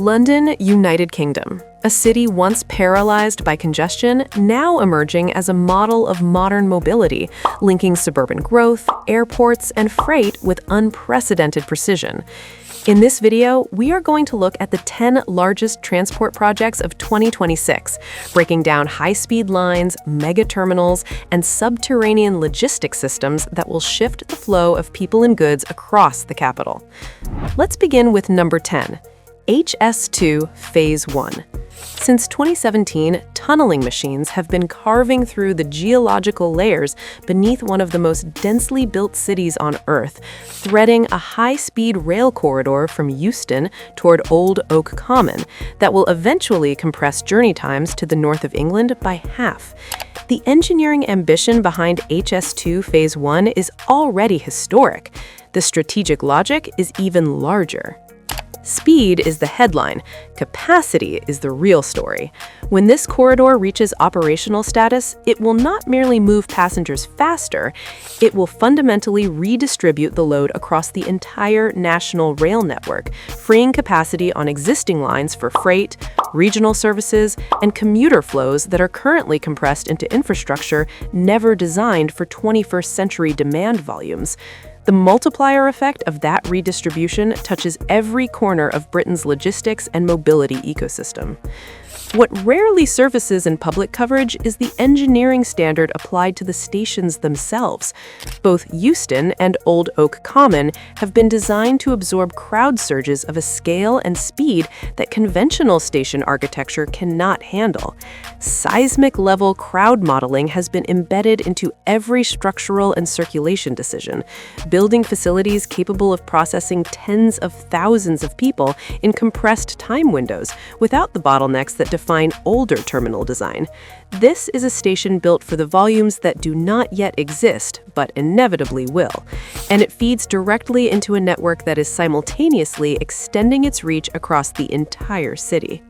London, United Kingdom. A city once paralyzed by congestion, now emerging as a model of modern mobility, linking suburban growth, airports, and freight with unprecedented precision. In this video, we are going to look at the 10 largest transport projects of 2026, breaking down high-speed lines, mega terminals, and subterranean logistics systems that will shift the flow of people and goods across the capital. Let's begin with number 10, HS2 Phase One. Since 2017, tunneling machines have been carving through the geological layers beneath one of the most densely built cities on Earth, threading a high-speed rail corridor from Euston toward Old Oak Common that will eventually compress journey times to the north of England by half. The engineering ambition behind HS2 Phase One is already historic. The strategic logic is even larger. Speed is the headline, capacity is the real story. When this corridor reaches operational status, it will not merely move passengers faster, it will fundamentally redistribute the load across the entire national rail network, freeing capacity on existing lines for freight, regional services, and commuter flows that are currently compressed into infrastructure never designed for 21st century demand volumes. The multiplier effect of that redistribution touches every corner of Britain's logistics and mobility ecosystem. What rarely surfaces in public coverage is the engineering standard applied to the stations themselves. Both Euston and Old Oak Common have been designed to absorb crowd surges of a scale and speed that conventional station architecture cannot handle. Seismic-level crowd modeling has been embedded into every structural and circulation decision, building facilities capable of processing tens of thousands of people in compressed time windows without the bottlenecks that define older terminal design. This is a station built for the volumes that do not yet exist, but inevitably will, and it feeds directly into a network that is simultaneously extending its reach across the entire city.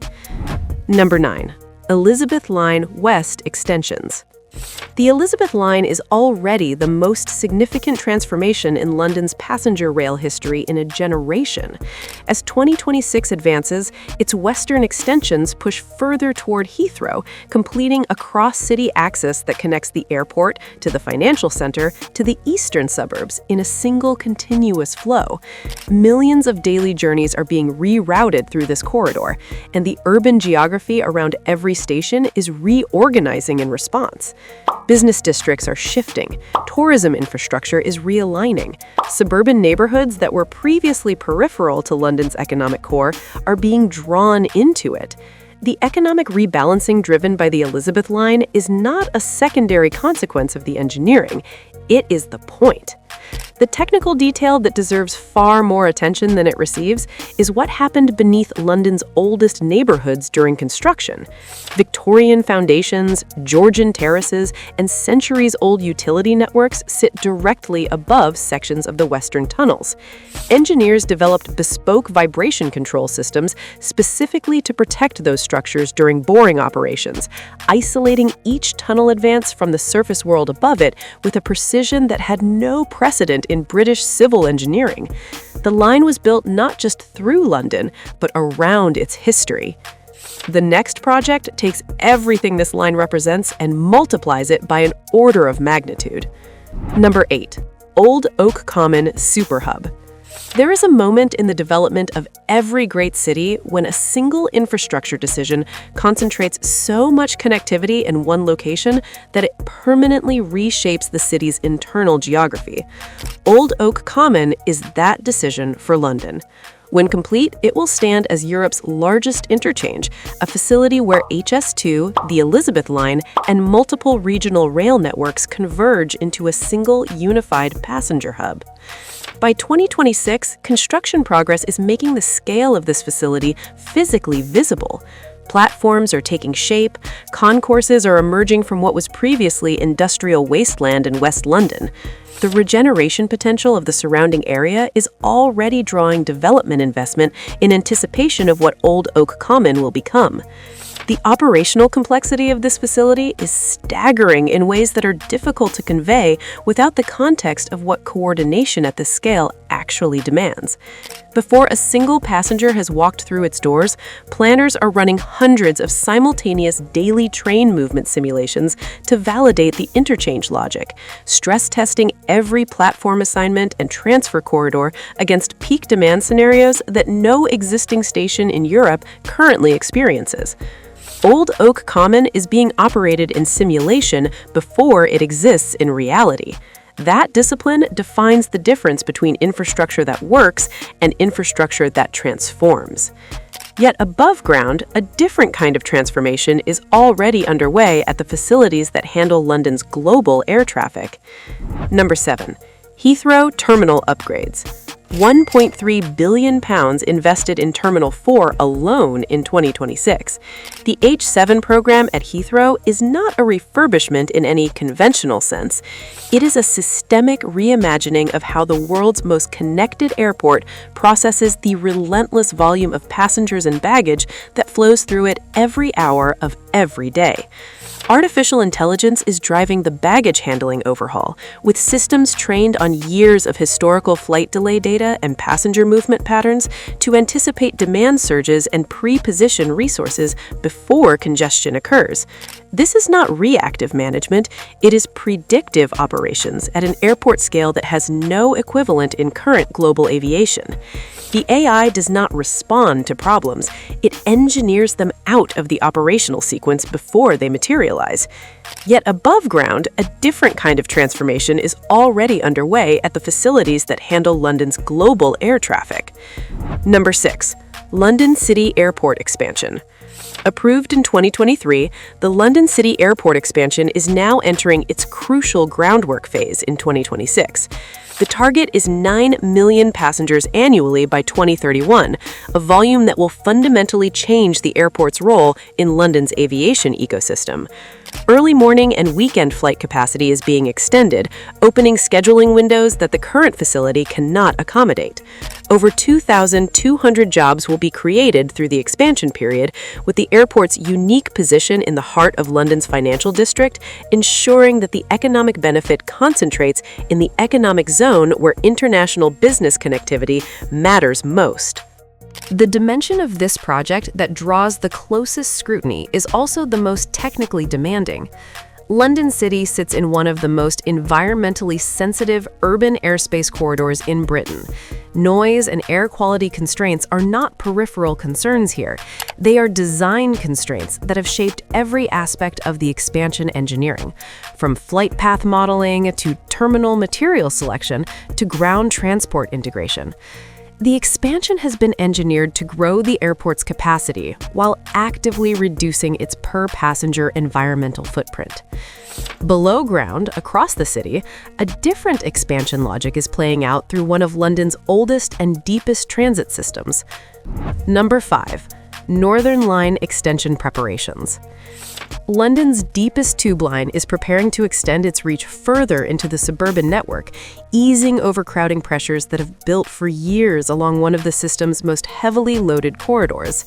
Number 9. Elizabeth Line West Extensions. The Elizabeth Line is already the most significant transformation in London's passenger rail history in a generation. As 2026 advances, its western extensions push further toward Heathrow, completing a cross-city axis that connects the airport to the financial center to the eastern suburbs in a single continuous flow. Millions of daily journeys are being rerouted through this corridor, and the urban geography around every station is reorganizing in response. Business districts are shifting, tourism infrastructure is realigning, suburban neighborhoods that were previously peripheral to London's economic core are being drawn into it. The economic rebalancing driven by the Elizabeth Line is not a secondary consequence of the engineering, it is the point. The technical detail that deserves far more attention than it receives is what happened beneath London's oldest neighborhoods during construction. Victorian foundations, Georgian terraces, and centuries-old utility networks sit directly above sections of the western tunnels. Engineers developed bespoke vibration control systems specifically to protect those structures during boring operations, isolating each tunnel advance from the surface world above it with a precision that had no precedent in British civil engineering. The line was built not just through London, but around its history. The next project takes everything this line represents and multiplies it by an order of magnitude. Number 8. Old Oak Common Superhub. There is a moment in the development of every great city when a single infrastructure decision concentrates so much connectivity in one location that it permanently reshapes the city's internal geography. Old Oak Common is that decision for London. When complete, it will stand as Europe's largest interchange, a facility where HS2, the Elizabeth Line, and multiple regional rail networks converge into a single unified passenger hub. By 2026, construction progress is making the scale of this facility physically visible. Platforms are taking shape, concourses are emerging from what was previously industrial wasteland in West London. The regeneration potential of the surrounding area is already drawing development investment in anticipation of what Old Oak Common will become. The operational complexity of this facility is staggering in ways that are difficult to convey without the context of what coordination at this scale actually demands. Before a single passenger has walked through its doors, planners are running hundreds of simultaneous daily train movement simulations to validate the interchange logic, stress testing every platform assignment and transfer corridor against peak demand scenarios that no existing station in Europe currently experiences. Old Oak Common is being operated in simulation before it exists in reality. That discipline defines the difference between infrastructure that works and infrastructure that transforms. Yet above ground, a different kind of transformation is already underway at the facilities that handle London's global air traffic. Number 7. Heathrow terminal upgrades. £1.3 billion invested in Terminal 4 alone in 2026. The H7 program at Heathrow is not a refurbishment in any conventional sense. It is a systemic reimagining of how the world's most connected airport processes the relentless volume of passengers and baggage that flows through it every hour of every day. Artificial intelligence is driving the baggage handling overhaul, with systems trained on years of historical flight delay data and passenger movement patterns to anticipate demand surges and pre-position resources before congestion occurs. This is not reactive management, it is predictive operations at an airport scale that has no equivalent in current global aviation. The AI does not respond to problems, it engineers them out of the operational sequence before they materialize. Yet above ground, a different kind of transformation is already underway at the facilities that handle London's global air traffic. Number 6. London City Airport expansion. Approved in 2023, the London City Airport expansion is now entering its crucial groundwork phase in 2026. The target is 9 million passengers annually by 2031, a volume that will fundamentally change the airport's role in London's aviation ecosystem. Early morning and weekend flight capacity is being extended, opening scheduling windows that the current facility cannot accommodate. Over 2,200 jobs will be created through the expansion period, with the airport's unique position in the heart of London's financial district, ensuring that the economic benefit concentrates in the economic zone where international business connectivity matters most. The dimension of this project that draws the closest scrutiny is also the most technically demanding. London City sits in one of the most environmentally sensitive urban airspace corridors in Britain. Noise and air quality constraints are not peripheral concerns here. They are design constraints that have shaped every aspect of the expansion engineering, from flight path modeling to terminal material selection to ground transport integration. The expansion has been engineered to grow the airport's capacity while actively reducing its per-passenger environmental footprint. Below ground, across the city, a different expansion logic is playing out through one of London's oldest and deepest transit systems. Number 5. Northern Line extension preparations. London's deepest tube line is preparing to extend its reach further into the suburban network, easing overcrowding pressures that have built for years along one of the system's most heavily loaded corridors.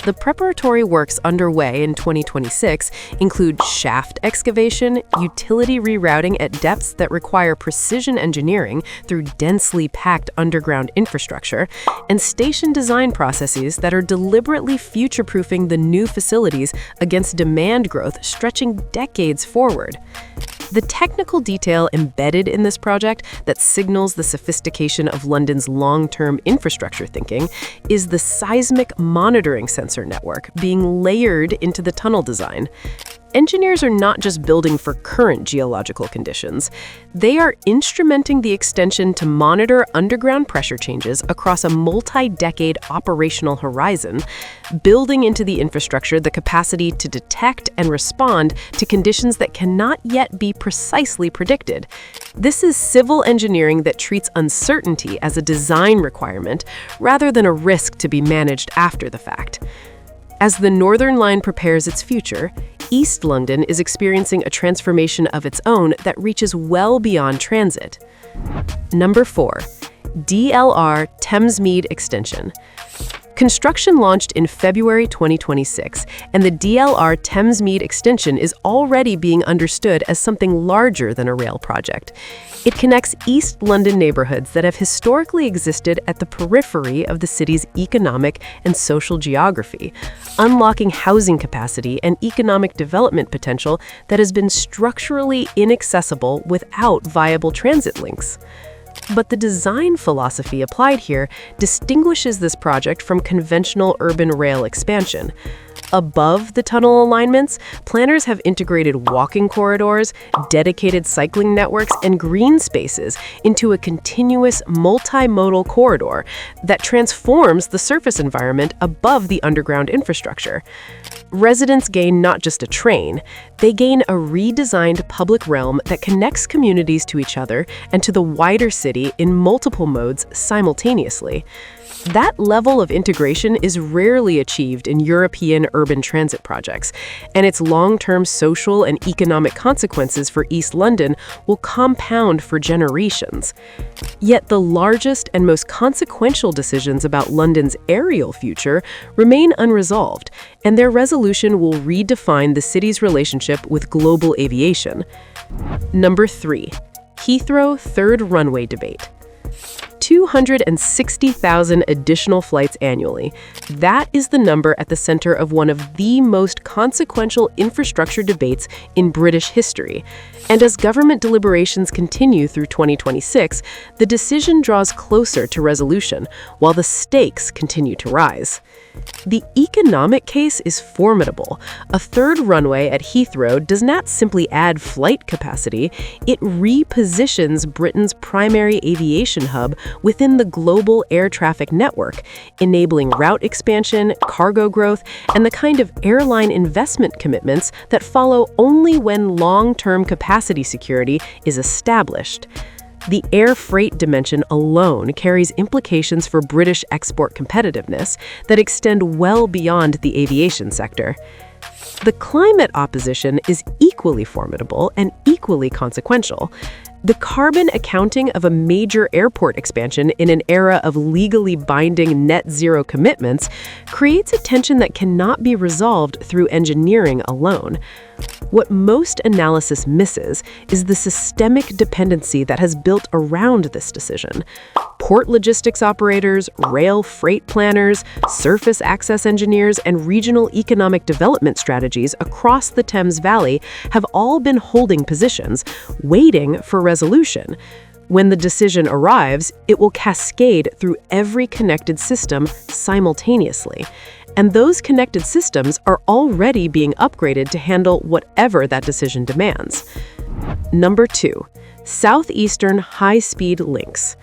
The preparatory works underway in 2026 include shaft excavation, utility rerouting at depths that require precision engineering through densely packed underground infrastructure, and station design processes that are deliberately future-proofing the new facilities against demand growth stretching decades forward. The technical detail embedded in this project that signals the sophistication of London's long-term infrastructure thinking is the seismic monitoring sensor network being layered into the tunnel design. Engineers are not just building for current geological conditions. They are instrumenting the extension to monitor underground pressure changes across a multi-decade operational horizon, building into the infrastructure the capacity to detect and respond to conditions that cannot yet be precisely predicted. This is civil engineering that treats uncertainty as a design requirement rather than a risk to be managed after the fact. As the Northern Line prepares its future, East London is experiencing a transformation of its own that reaches well beyond transit. Number 4. DLR Thamesmead extension. Construction launched in February 2026, and the DLR Thamesmead extension is already being understood as something larger than a rail project. It connects East London neighborhoods that have historically existed at the periphery of the city's economic and social geography, unlocking housing capacity and economic development potential that has been structurally inaccessible without viable transit links. But the design philosophy applied here distinguishes this project from conventional urban rail expansion. Above the tunnel alignments, planners have integrated walking corridors, dedicated cycling networks, and green spaces into a continuous multimodal corridor that transforms the surface environment above the underground infrastructure. Residents gain not just a train, they gain a redesigned public realm that connects communities to each other and to the wider city in multiple modes simultaneously. That level of integration is rarely achieved in European urban transit projects, and its long-term social and economic consequences for East London will compound for generations. Yet the largest and most consequential decisions about London's aerial future remain unresolved, and their resolution will redefine the city's relationship with global aviation. Number 3. Heathrow third runway debate. 260,000 additional flights annually. That is the number at the center of one of the most consequential infrastructure debates in British history. And as government deliberations continue through 2026, the decision draws closer to resolution, while the stakes continue to rise. The economic case is formidable. A third runway at Heathrow does not simply add flight capacity, it repositions Britain's primary aviation hub within the global air traffic network, enabling route expansion, cargo growth, and the kind of airline investment commitments that follow only when long-term capacity security is established. The air freight dimension alone carries implications for British export competitiveness that extend well beyond the aviation sector. The climate opposition is equally formidable and equally consequential. The carbon accounting of a major airport expansion in an era of legally binding net zero commitments creates a tension that cannot be resolved through engineering alone. What most analysis misses is the systemic dependency that has built around this decision. Port logistics operators, rail freight planners, surface access engineers, and regional economic development strategies across the Thames Valley have all been holding positions, waiting for resolution. When the decision arrives, it will cascade through every connected system simultaneously. And those connected systems are already being upgraded to handle whatever that decision demands. Number 2. Southeastern high-speed links.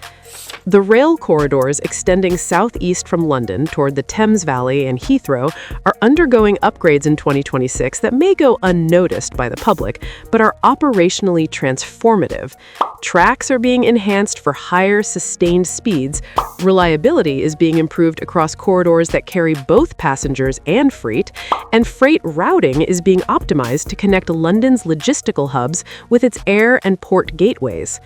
The rail corridors extending southeast from London toward the Thames Valley and Heathrow are undergoing upgrades in 2026 that may go unnoticed by the public, but are operationally transformative. Tracks are being enhanced for higher sustained speeds, reliability is being improved across corridors that carry both passengers and freight, and freight routing is being optimized to connect London's logistical hubs with its air and port gateways.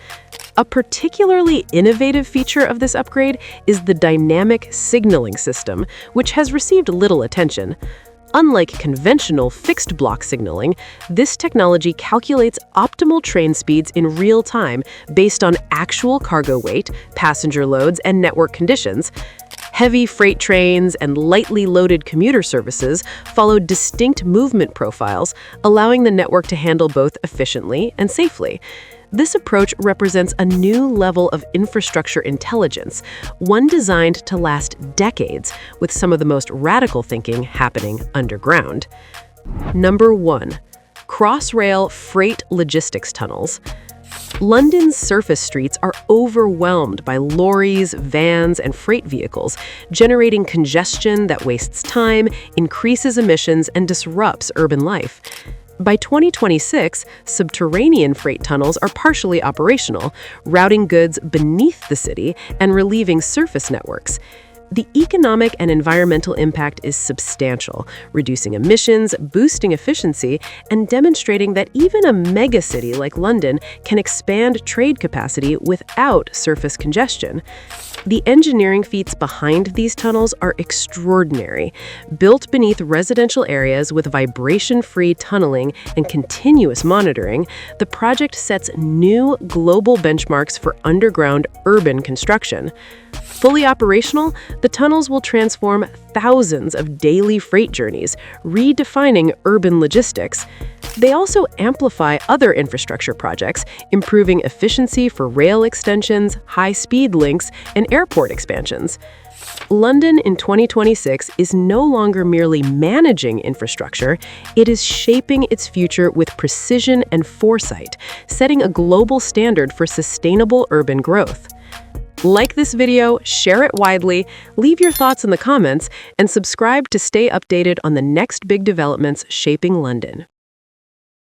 A particularly innovative feature of this upgrade is the dynamic signaling system, which has received little attention. Unlike conventional fixed block signaling, this technology calculates optimal train speeds in real time based on actual cargo weight, passenger loads, and network conditions. Heavy freight trains and lightly loaded commuter services follow distinct movement profiles, allowing the network to handle both efficiently and safely. This approach represents a new level of infrastructure intelligence, one designed to last decades, with some of the most radical thinking happening underground. Number 1. Crossrail Freight Logistics Tunnels. London's surface streets are overwhelmed by lorries, vans, and freight vehicles, generating congestion that wastes time, increases emissions, and disrupts urban life. By 2026, subterranean freight tunnels are partially operational, routing goods beneath the city and relieving surface networks. The economic and environmental impact is substantial, reducing emissions, boosting efficiency, and demonstrating that even a megacity like London can expand trade capacity without surface congestion. The engineering feats behind these tunnels are extraordinary. Built beneath residential areas with vibration-free tunneling and continuous monitoring, the project sets new global benchmarks for underground urban construction. Fully operational, the tunnels will transform thousands of daily freight journeys, redefining urban logistics. They also amplify other infrastructure projects, improving efficiency for rail extensions, high-speed links, and airport expansions. London in 2026 is no longer merely managing infrastructure, it is shaping its future with precision and foresight, setting a global standard for sustainable urban growth. Like this video, share it widely, leave your thoughts in the comments, and subscribe to stay updated on the next big developments shaping London.